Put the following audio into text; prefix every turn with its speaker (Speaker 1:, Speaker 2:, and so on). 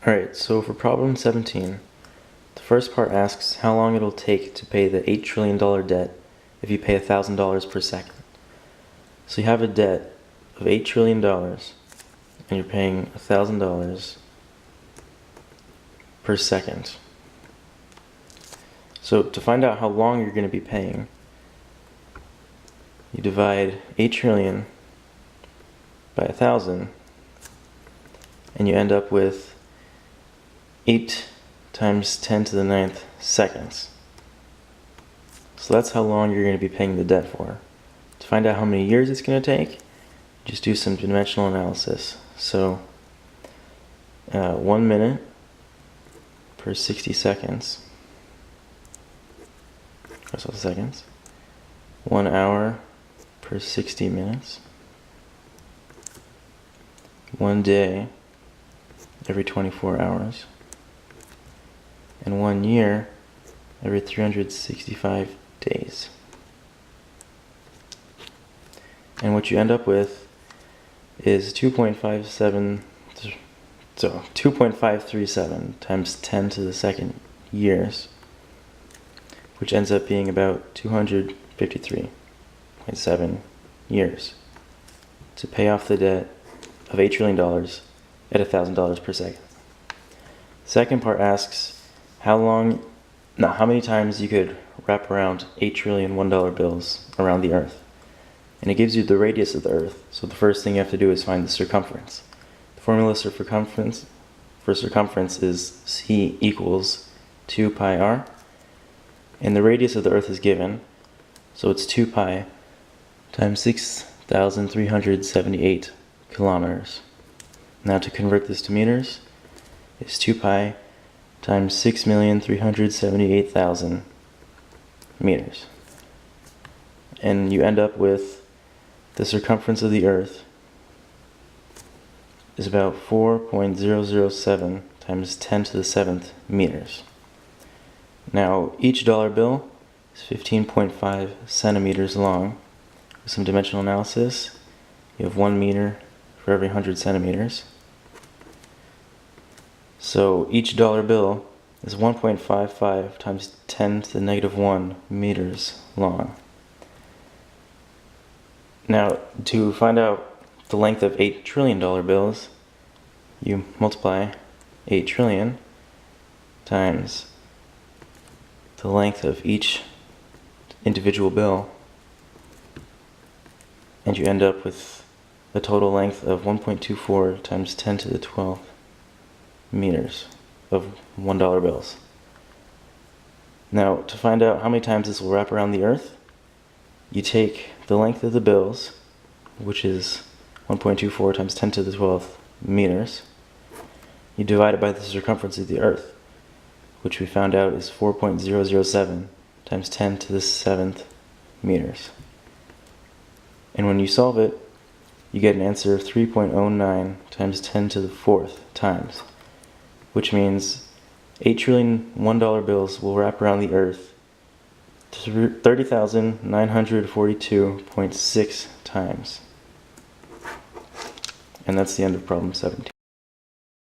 Speaker 1: Alright, so for problem 17, the first part asks how long it'll take to pay the $8 trillion debt if you pay $1,000 per second. So you have a debt of $8 trillion and you're paying $1,000 per second. So to find out how long you're going to be paying, you divide 8 trillion by 1,000 and you end up with 8 times 10 to the 9th seconds. So that's how long you're going to be paying the debt for. To find out how many years it's going to take, just do some dimensional analysis. So 1 minute per 60 seconds. So seconds. 1 hour per 60 minutes. 1 day every 24 hours. And 1 year every 365 days. And what you end up with is 2.537 times 10 to the second years, which ends up being about 253.7 years to pay off the debt of $8 trillion at $1,000 per second. The second part asks how many times you could wrap around 8 trillion $1 bills around the Earth. And it gives you the radius of the Earth. So the first thing you have to do is find the circumference. The formula for circumference is C equals 2 pi r. And the radius of the Earth is given. So it's 2 pi times 6,378 kilometers. Now to convert this to meters, it's 2 pi times 6,378,000 meters. And you end up with the circumference of the Earth is about 4.007 times 10 to the 7th meters. Now each dollar bill is 15.5 centimeters long. With some dimensional analysis, you have 1 meter for every 100 centimeters. So each dollar bill is 1.55 times 10 to the negative 1 meters long. Now, to find out the length of $8 trillion bills, you multiply 8 trillion times the length of each individual bill, and you end up with a total length of 1.24 times 10 to the 12th meters of $1 bills. Now, to find out how many times this will wrap around the Earth, you take the length of the bills, which is 1.24 times 10 to the 12th meters. You divide it by the circumference of the Earth, which we found out is 4.007 times 10 to the 7th meters. And when you solve it, you get an answer of 3.09 times 10 to the 4th times, which means 8 trillion $1 bills will wrap around the Earth 30,942.6 times. And that's the end of problem 17.